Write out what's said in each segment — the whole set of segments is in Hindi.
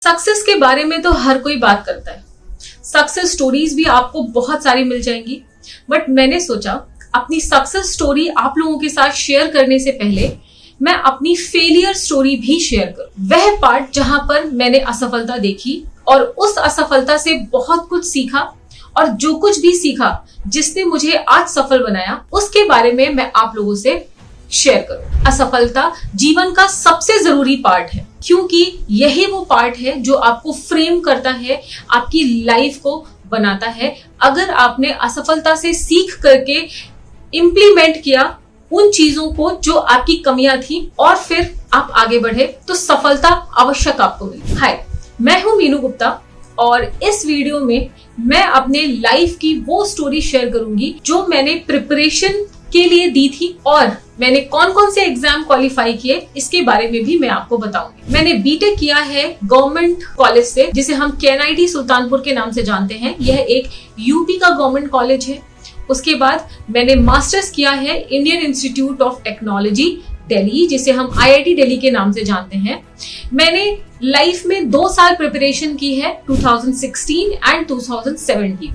सक्सेस के बारे में तो हर कोई बात करता है। सक्सेस स्टोरीज भी आपको बहुत सारी मिल जाएंगी, बट मैंने सोचा अपनी सक्सेस स्टोरी आप लोगों के साथ शेयर करने से पहले मैं अपनी फेलियर स्टोरी भी शेयर करूं। वह पार्ट जहां पर मैंने असफलता देखी और उस असफलता से बहुत कुछ सीखा, और जो कुछ भी सीखा जिसने मुझे आज सफल बनाया, उसके बारे में मैं आप लोगों से शेयर करूं। असफलता जीवन का सबसे जरूरी पार्ट है, क्योंकि यही वो पार्ट है जो आपको फ्रेम करता है, आपकी लाइफ को बनाता है। अगर आपने असफलता से सीख करके इम्प्लीमेंट किया उन चीजों को जो आपकी कमियां थी और फिर आप आगे बढ़े, तो सफलता आवश्यक आपको मिली। हाय, मैं हूं मीनू गुप्ता और इस वीडियो में मैं अपने लाइफ की वो स्टोरी शेयर करूंगी जो मैंने प्रिपरेशन के लिए दी थी, और मैंने कौन कौन से एग्जाम क्वालिफाई किए इसके बारे में भी मैं आपको बताऊंगी। मैंने बीटेक किया है गवर्नमेंट कॉलेज से, जिसे हम केएनआईटी सुल्तानपुर के नाम से जानते हैं। यह एक यूपी का गवर्नमेंट कॉलेज है। उसके बाद मैंने मास्टर्स किया है Indian institute of technology Delhi, जिसे हम आईआईटी दिल्ली के नाम से जानते हैं। मैंने लाइफ में 2 साल प्रिपरेशन की है, 2016 एंड 2017।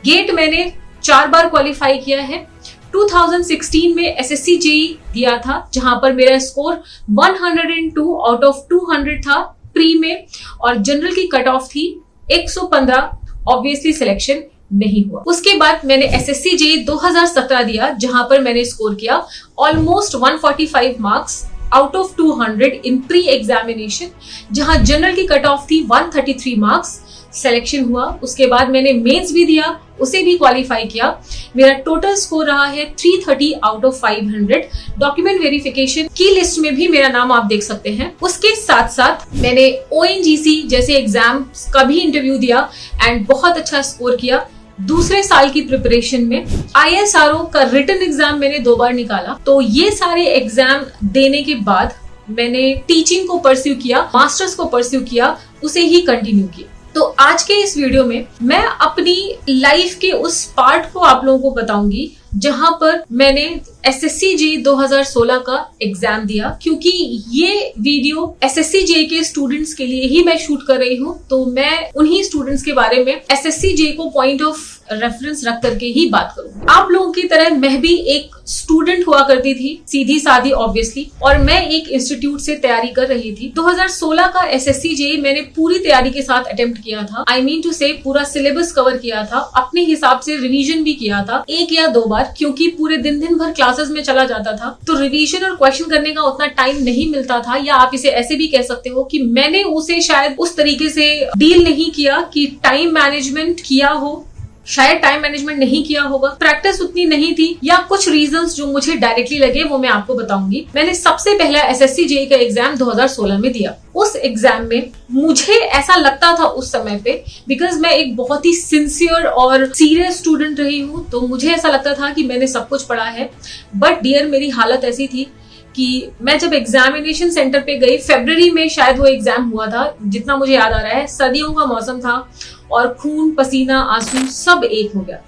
गेट मैंने 4 बार क्वालिफाई किया है। 2016 में एसएससी जेई दिया था, जहां पर मेरा स्कोर 102 आउट ऑफ 200 था प्री में, और जनरल की कट ऑफ थी 115। ऑब्वियसली सिलेक्शन नहीं हुआ। उसके बाद मैंने एसएससी जेई 2017 दिया, जहां पर मैंने स्कोर किया almost 145 marks out of 200 in pre examination, जहां जनरल की कट ऑफ थी 133 मार्क्स। सिलेक्शन हुआ। उसके बाद मैंने मेंस भी दिया, उसे भी क्वालिफाई किया। मेरा टोटल स्कोर रहा है 330 आउट ऑफ 500। डॉक्यूमेंट वेरिफिकेशन की लिस्ट में भी मेरा नाम आप देख सकते हैं। उसके साथ साथ मैंने ओएनजीसी जैसे एग्जाम का भी इंटरव्यू दिया एंड बहुत अच्छा स्कोर किया। दूसरे साल की प्रिपरेशन में आईएसआरओ का रिटन एग्जाम मैंने 2 बार निकाला। तो ये सारे एग्जाम देने के बाद मैंने टीचिंग को परस्यू किया, मास्टर्स को परस्यू किया, उसे ही कंटिन्यू किया। तो आज के इस वीडियो में मैं अपनी लाइफ के उस पार्ट को आप लोगों को बताऊंगी जहां पर मैंने एसएससी जेई 2016 का एग्जाम दिया। क्योंकि ये वीडियो एसएससी जेई के स्टूडेंट्स के लिए ही मैं शूट कर रही हूं, तो मैं उन्हीं स्टूडेंट्स के बारे में एसएससी जेई को पॉइंट ऑफ रेफरेंस रख करके ही बात करूंगी। आप लोगों की तरह मैं भी एक स्टूडेंट हुआ करती थी, सीधी सादी ऑब्वियसली, और मैं एक इंस्टीट्यूट से तैयारी कर रही थी। 2016 का एसएससी जेई मैंने पूरी तैयारी के साथ अटेम्प्ट किया था। आई मीन टू से पूरा सिलेबस कवर किया था, अपने हिसाब से रिवीजन भी किया था 1 या 2 बार, क्योंकि पूरे दिन भर क्लासेस में चला जाता था, तो रिवीजन और क्वेश्चन करने का उतना टाइम नहीं मिलता था। या आप इसे ऐसे भी कह सकते हो कि मैंने उसे शायद उस तरीके से डील नहीं किया कि टाइम मैनेजमेंट किया हो, शायद टाइम मैनेजमेंट नहीं किया होगा, प्रैक्टिस उतनी नहीं थी, या कुछ रीजंस जो मुझे डायरेक्टली लगे वो मैं आपको बताऊंगी। मैंने सबसे पहला एसएससी जेई का एग्जाम 2016 में दिया। उस एग्जाम में मुझे ऐसा लगता था उस समय पे, बिकॉज मैं एक बहुत ही सिंसियर और सीरियस स्टूडेंट रही हूँ, तो मुझे ऐसा लगता था कि मैंने सब कुछ पढ़ा है। बट डियर, मेरी हालत ऐसी थी कि मैं जब एग्जामिनेशन सेंटर पे गई, फरवरी में शायद वो एग्जाम हुआ था, जितना मुझे याद आ रहा है। सर्दियों का मौसम था और खून पसीना आंसू सब एक हो गया।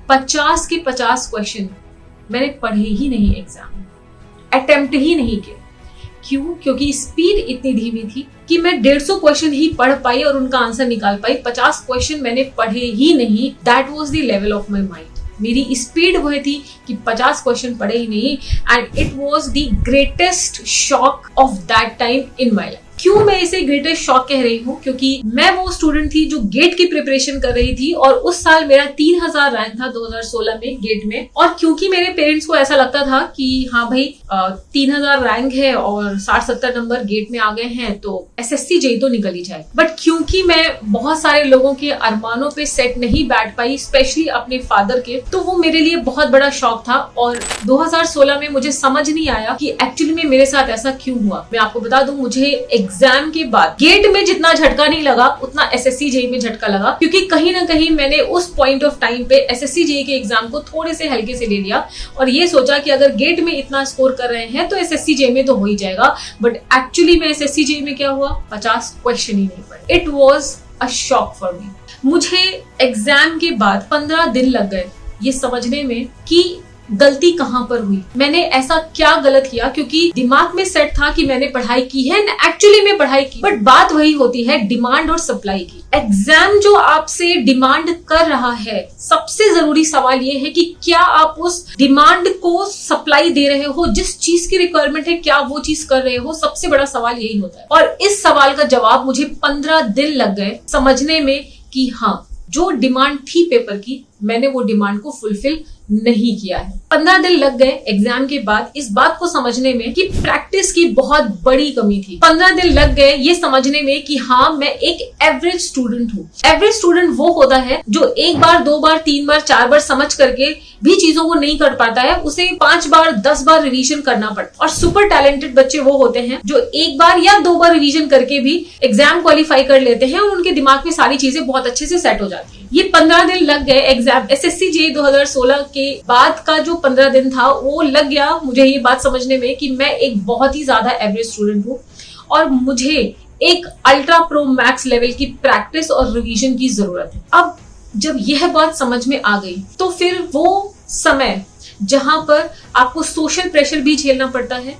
50 के 50 क्वेश्चन मैंने पढ़े ही नहीं, एग्जाम अटेम्प्ट ही नहीं किए। क्यों? क्योंकि स्पीड इतनी धीमी थी कि मैं 150 क्वेश्चन ही पढ़ पाई और उनका आंसर निकाल पाई। 50 क्वेश्चन मैंने पढ़े ही नहीं। That was the level of my mind. मेरी स्पीड वह थी कि 50 क्वेश्चन पढ़े ही नहीं, and it was the greatest shock of that time in my life. क्यों मैं इसे ग्रेटेस्ट शॉक कह रही हूँ? क्योंकि मैं वो स्टूडेंट थी जो गेट की प्रिपरेशन कर रही थी, और उस साल मेरा 3000 रैंक था 2016 में गेट में। और क्योंकि मेरे पेरेंट्स को ऐसा लगता था कि हाँ भाई 3000 रैंक है और 60-70 नंबर गेट में आ गए हैं, तो एसएससी जेई तो निकल ही जाए। बट क्योंकि मैं बहुत सारे लोगों के अरमानों पे सेट नहीं बैठ पाई, स्पेशली अपने फादर के, तो वो मेरे लिए बहुत बड़ा शॉक था। और 2016 में मुझे समझ नहीं आया कि एक्चुअली में मेरे साथ ऐसा क्यों हुआ। मैं आपको बता दूं, मुझे एग्जाम के बाद गेट में जितना झटका नहीं लगा, उतना एसएससी जेई में झटका लगा, क्योंकि कहीं ना कहीं मैंने उस पॉइंट ऑफ टाइम पे एसएससी जेई के एग्जाम को थोड़े से हल्के से ले लिया, और ये सोचा कि अगर गेट में इतना स्कोर कर रहे हैं तो एसएससी जेई में तो हो ही जाएगा। बट एक्चुअली में एसएससी जेई में क्या हुआ, 50 क्वेश्चन ही नहीं पढ़े। It was a shock for me. मुझे एग्जाम के बाद 15 दिन लग गए ये समझने में कि गलती कहाँ पर हुई, मैंने ऐसा क्या गलत किया, क्योंकि दिमाग में सेट था कि मैंने पढ़ाई की है, एक्चुअली में पढ़ाई की, बट बात वही होती है डिमांड और सप्लाई की। एग्जाम जो आपसे डिमांड कर रहा है, सबसे जरूरी सवाल ये है कि क्या आप उस डिमांड को सप्लाई दे रहे हो, जिस चीज की रिक्वायरमेंट है क्या वो चीज कर रहे हो। सबसे बड़ा सवाल यही होता है, और इस सवाल का जवाब मुझे 15 दिन लग गए समझने में कि हाँ, जो डिमांड थी पेपर की, मैंने वो डिमांड को फुलफिल नहीं किया है। 15 दिन लग गए एग्जाम के बाद इस बात को समझने में कि प्रैक्टिस की बहुत बड़ी कमी थी। 15 दिन लग गए ये समझने में कि हाँ, मैं एक एवरेज स्टूडेंट हूँ। एवरेज स्टूडेंट वो होता है जो एक बार, दो बार, तीन बार, चार बार समझ करके भी चीजों को नहीं कर पाता है, उसे 5 बार 10 बार रिवीजन करना पड़ता है। और सुपर टैलेंटेड बच्चे वो होते हैं जो एक बार या 2 बार रिवीजन करके भी एग्जाम क्वालिफाई कर लेते हैं और उनके दिमाग में सारी चीजें बहुत अच्छे से सेट हो जाती है। ये 15 दिन लग गए एग्जाम SSC JEE 2016 के बाद का जो 15 दिन था वो लग गया मुझे ये बात समझने में कि मैं एक बहुत ही ज्यादा एवरेज स्टूडेंट हूँ और मुझे एक अल्ट्रा प्रो मैक्स लेवल की प्रैक्टिस और रिवीजन की जरूरत है। अब जब यह बात समझ में आ गई तो फिर वो समय जहां पर आपको सोशल प्रेशर भी झेलना पड़ता है,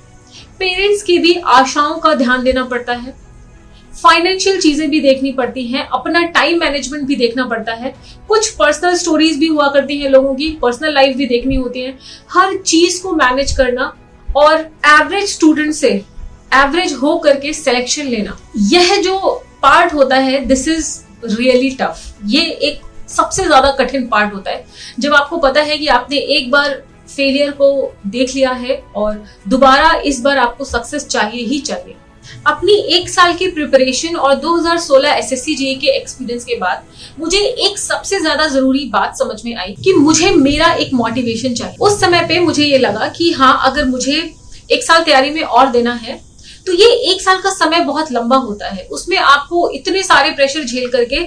पेरेंट्स की भी आशाओं का ध्यान देना पड़ता है, फाइनेंशियल चीजें भी देखनी पड़ती हैं, अपना टाइम मैनेजमेंट भी देखना पड़ता है, कुछ पर्सनल स्टोरीज भी हुआ करती हैं लोगों की, पर्सनल लाइफ भी देखनी होती है, हर चीज को मैनेज करना और एवरेज स्टूडेंट से एवरेज हो करके सिलेक्शन लेना, यह जो पार्ट होता है दिस इज रियली टफ। ये एक सबसे ज्यादा कठिन पार्ट होता है जब आपको पता है कि आपने एक बार फेलियर को देख लिया है और दोबारा इस बार आपको सक्सेस चाहिए ही चाहिए। अपनी 1 साल की प्रिपरेशन और 2016 SSC JEE के एक्सपीरियंस के बाद मुझे एक सबसे ज्यादा जरूरी बात समझ में आई कि मुझे मेरा एक मोटिवेशन चाहिए। उस समय पे मुझे ये लगा कि हाँ, अगर मुझे 1 साल तैयारी में और देना है तो ये 1 साल का समय बहुत लंबा होता है, उसमें आपको इतने सारे प्रेशर झेल करके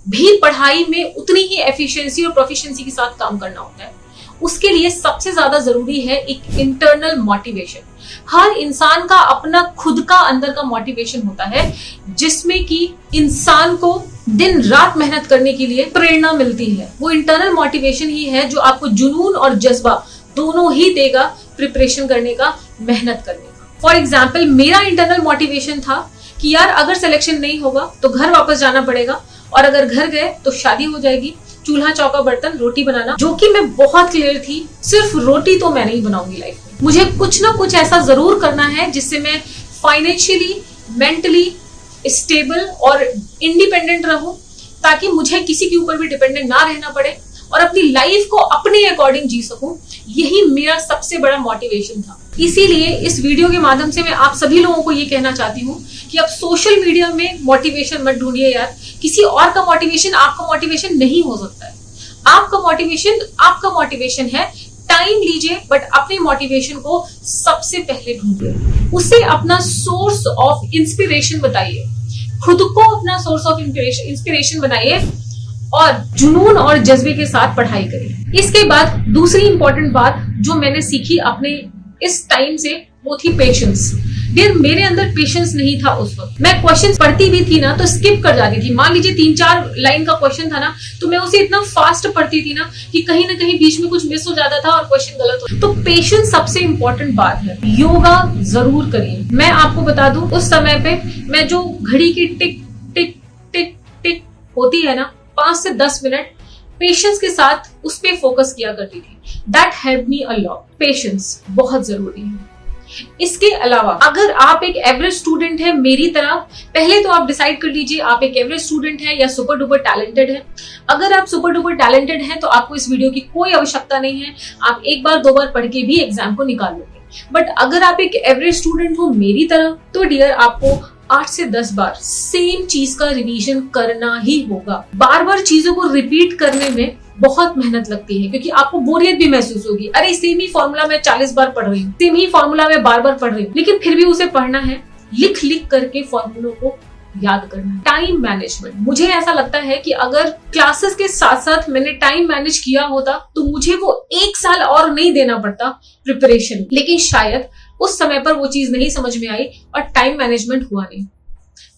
भी पढ़ाई में उतनी ही एफिशिएंसी और प्रोफिशिएंसी के साथ काम करना होता है। उसके लिए सबसे ज्यादा जरूरी है एक इंटरनल मोटिवेशन। हर इंसान का अपना खुद का अंदर का मोटिवेशन होता है जिसमें कि इंसान को दिन रात मेहनत करने के लिए प्रेरणा मिलती है। वो इंटरनल मोटिवेशन ही है जो आपको जुनून और जज्बा दोनों ही देगा प्रिपरेशन करने का, मेहनत करने का। फॉर एग्जाम्पल, मेरा इंटरनल मोटिवेशन था कि यार अगर सिलेक्शन नहीं होगा तो घर वापस जाना पड़ेगा, और अगर घर गए तो शादी हो जाएगी, चूल्हा चौका बर्तन रोटी बनाना, जो कि मैं बहुत क्लियर थी, सिर्फ रोटी तो मैं नहीं बनाऊंगी लाइफ में, मुझे कुछ ना कुछ ऐसा जरूर करना है जिससे मैं फाइनेंशियली, मेंटली स्टेबल और इंडिपेंडेंट रहूं, ताकि मुझे किसी के ऊपर भी डिपेंडेंट ना रहना पड़े और अपनी लाइफ को अपने अकॉर्डिंग जी सकूं। यही मेरा सबसे बड़ा मोटिवेशन था। इसीलिए इस वीडियो के माध्यम से मैं आप सभी लोगों को ये कहना चाहती हूँ कि आप सोशल मीडिया में मोटिवेशन मत ढूंढिए यार, किसी और का मोटिवेशन आपका मोटिवेशन नहीं हो सकता है। आपका मोटिवेशन है, टाइम लीजिए बट अपने मोटिवेशन को सबसे पहले ढूंढिए, उसे अपना सोर्स ऑफ इंस्पिरेशन बताइए, खुद को अपना सोर्स ऑफ इंस्पिरेशन बनाइए और जुनून और जज्बे के साथ पढ़ाई करिए। इसके बाद दूसरी इंपॉर्टेंट बात जो मैंने सीखी अपने इस टाइम से वो थी पेशेंस। डियर, मेरे अंदर पेशेंस नहीं था उस वक्त। मैं क्वेश्चन पढ़ती भी थी ना तो स्किप कर जाती थी। मान लीजिए 3-4 लाइन का क्वेश्चन था ना तो मैं उसे इतना फास्ट पढ़ती थी ना कि कहीं ना कहीं बीच में कुछ मिस हो जाता था और क्वेश्चन गलत हो। तो पेशेंस सबसे इंपॉर्टेंट बात है। योगा जरूर करिए। मैं आपको बता दूं, उस समय पे मैं जो घड़ी की टिक टिक टिक टिक होती है ना 5 से 10 मिनट पेशेंस के साथ उस पे फोकस किया करती थी। That help me a lot. Patience बहुत जरूरी है। इसके अलावा अगर आप एक एवरेज स्टूडेंट है मेरी तरह, पहले तो आप डिसाइड कर लीजिए आप एक एवरेज स्टूडेंट है या सुपर डुपर टैलेंटेड है। अगर आप सुपर डुपर टैलेंटेड हैं तो आपको इस वीडियो की कोई आवश्यकता नहीं है, आप 1 बार 2 बार पढ़ के भी एग्जाम को निकाल लोगे। बट अगर आप एक एवरेज स्टूडेंट हो मेरी तरह तो डियर आपको 8 से 10 बार सेम चीज का रिवीजन करना ही होगा। बार बार चीजों को रिपीट करने में बहुत मेहनत लगती है क्योंकि आपको बोरियत भी महसूस होगी। अरे सेम ही फॉर्मूला मैं 40 बार पढ़ रही हूँ, सेम ही फॉर्मूला मैं बार बार पढ़ रही हूँ, लेकिन फिर भी उसे पढ़ना है, लिख लिख करके फॉर्मूलों को याद करना। टाइम मैनेजमेंट, मुझे ऐसा लगता है कि अगर क्लासेस के साथ साथ मैंने टाइम मैनेज किया होता तो मुझे वो 1 साल और नहीं देना पड़ता प्रिपरेशन, लेकिन शायद उस समय पर वो चीज नहीं समझ में आई और टाइम मैनेजमेंट हुआ नहीं।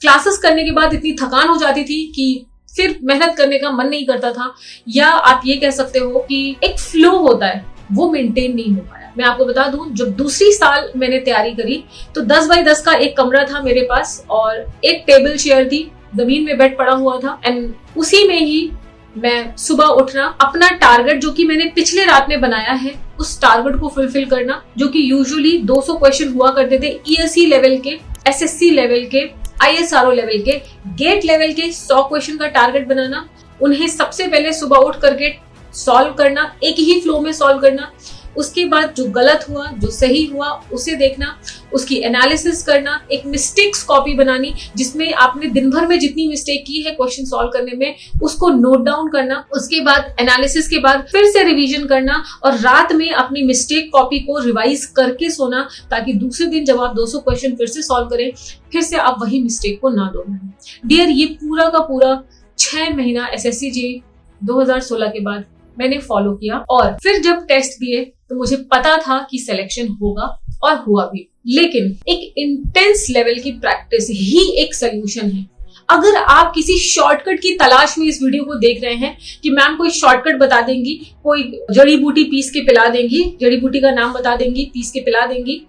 क्लासेस करने के बाद इतनी थकान हो जाती थी कि फिर मेहनत करने का मन नहीं करता था, या आप ये कह सकते हो कि एक फ्लो होता है वो मेंटेन नहीं हो पाया। मैं आपको बता दूं, जब दूसरी साल मैंने तैयारी करी तो 10 बाई 10 का एक कमरा था मेरे पास और एक टेबल चेयर थी, जमीन में बेड पड़ा हुआ था एंड उसी में ही मैं सुबह उठना, अपना टारगेट जो कि मैंने पिछले रात में बनाया है उस टारगेट को फुलफिल करना, जो कि यूजुअली 200 क्वेश्चन हुआ करते थे ESE लेवल के, SSC लेवल के, ISRO लेवल के, गेट लेवल के 100 क्वेश्चन का टारगेट बनाना, उन्हें सबसे पहले सुबह उठ करके सॉल्व करना, एक ही फ्लो में सॉल्व करना, उसके बाद जो गलत हुआ जो सही हुआ उसे देखना, उसकी एनालिसिस करना, एक मिस्टेक्स कॉपी बनानी जिसमें आपने दिन भर में जितनी मिस्टेक की है क्वेश्चन सॉल्व करने में उसको नोट डाउन करना, उसके बाद एनालिसिस के बाद फिर से रिवीजन करना और रात में अपनी मिस्टेक कॉपी को रिवाइज करके सोना, ताकि दूसरे दिन जब आप 200 क्वेश्चन फिर से सॉल्व करें फिर से आप वही मिस्टेक को ना दोहराएं। डियर, ये पूरा का पूरा 6 महीना SSC जी 2016 के बाद मैंने फॉलो किया और फिर जब टेस्ट दिए तो मुझे पता था कि सिलेक्शन होगा और हुआ भी। लेकिन एक इंटेंस लेवल की प्रैक्टिस ही एक सोल्यूशन है। अगर आप किसी शॉर्टकट की तलाश में इस वीडियो को देख रहे हैं कि मैम कोई शॉर्टकट बता देंगी, कोई जड़ी बूटी पीस के पिला देंगी, जड़ी बूटी का नाम बता देंगी, पीस के पिला देंगी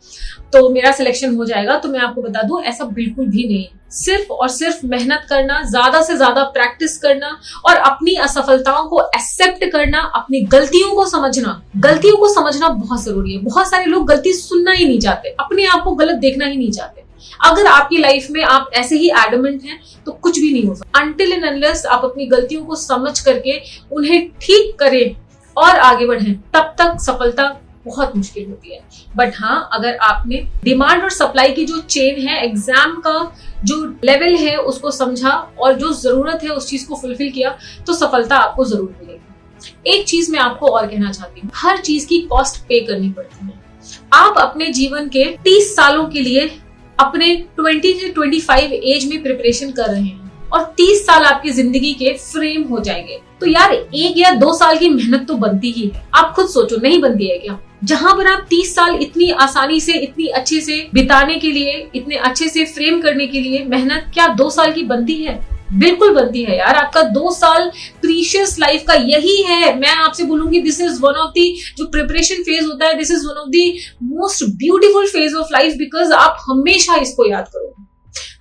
तो मेरा सिलेक्शन हो जाएगा, तो मैं आपको बता दूं ऐसा बिल्कुल भी नहीं है। सिर्फ और सिर्फ मेहनत करना, ज्यादा से ज्यादा प्रैक्टिस करना और अपनी असफलताओं को एक्सेप्ट करना, अपनी गलतियों को समझना बहुत जरूरी है। बहुत सारे लोग गलती सुनना ही नहीं चाहते, अपने आप को गलत देखना ही नहीं चाहते। अगर आपकी लाइफ में आप ऐसे ही एडमेंट हैं तो कुछ भी नहीं हो सकता। अनटिल एंड अनलेस आप अपनी गलतियों को समझ करके उन्हें ठीक करें और आगे बढ़ें, तब तक सफलता बहुत मुश्किल होती है। बट हाँ, अगर आपने डिमांड और सप्लाई की जो चेन है, एग्जाम का जो लेवल है उसको समझा और जो जरूरत है उस चीज को फुलफिल किया तो सफलता आपको जरूर मिलेगी। एक चीज मैं आपको और कहना चाहती हूँ, हर चीज की कॉस्ट पे करनी पड़ती है। आप अपने जीवन के 30 सालों के लिए अपने 20 से 25 एज में प्रिपरेशन कर रहे हैं और 30 साल आपकी जिंदगी के फ्रेम हो जाएंगे, तो यार 1 या 2 साल की मेहनत तो बनती ही है। आप खुद सोचो, नहीं बनती है क्या? जहां पर आप 30 साल इतनी आसानी से, इतनी अच्छे से बिताने के लिए, इतने अच्छे से फ्रेम करने के लिए मेहनत क्या 2 साल की बनती है? बिल्कुल बनती है यार। आपका 2 साल प्रीशियस लाइफ का यही है। मैं आपसे बोलूंगी this is one of the, जो प्रिपरेशन फेज होता है, this is one of the most beautiful phase of life, because आप हमेशा इसको याद करोगे,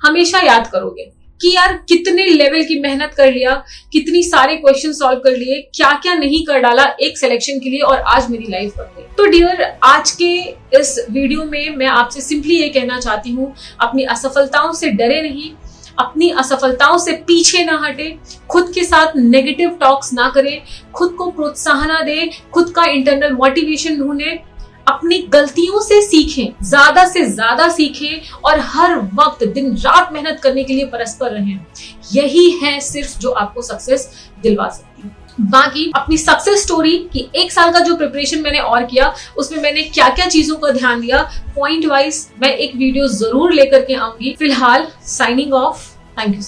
हमेशा याद करोगे कि यार कितने लेवल की मेहनत कर लिया, कितनी सारे क्वेश्चन सॉल्व कर लिए, क्या क्या नहीं कर डाला एक सिलेक्शन के लिए और आज मेरी लाइफ बन गई। तो डियर, आज के इस वीडियो में मैं आपसे सिंपली ये कहना चाहती हूँ, अपनी असफलताओं से डरे नहीं, अपनी असफलताओं से पीछे ना हटे, खुद के साथ नेगेटिव टॉक्स ना करें, खुद को प्रोत्साहन दें, खुद का इंटरनल मोटिवेशन ढूंढें, अपनी गलतियों से सीखें, ज्यादा से ज्यादा सीखें और हर वक्त दिन रात मेहनत करने के लिए परस्पर रहें। यही है सिर्फ जो आपको सक्सेस दिलवा सकती है। बाकी अपनी सक्सेस स्टोरी की 1 साल का जो प्रिपरेशन मैंने और किया, उसमें मैंने क्या क्या चीजों का ध्यान दिया, पॉइंट वाइज मैं एक वीडियो जरूर लेकर के आऊंगी। फिलहाल साइनिंग ऑफ। Thank you.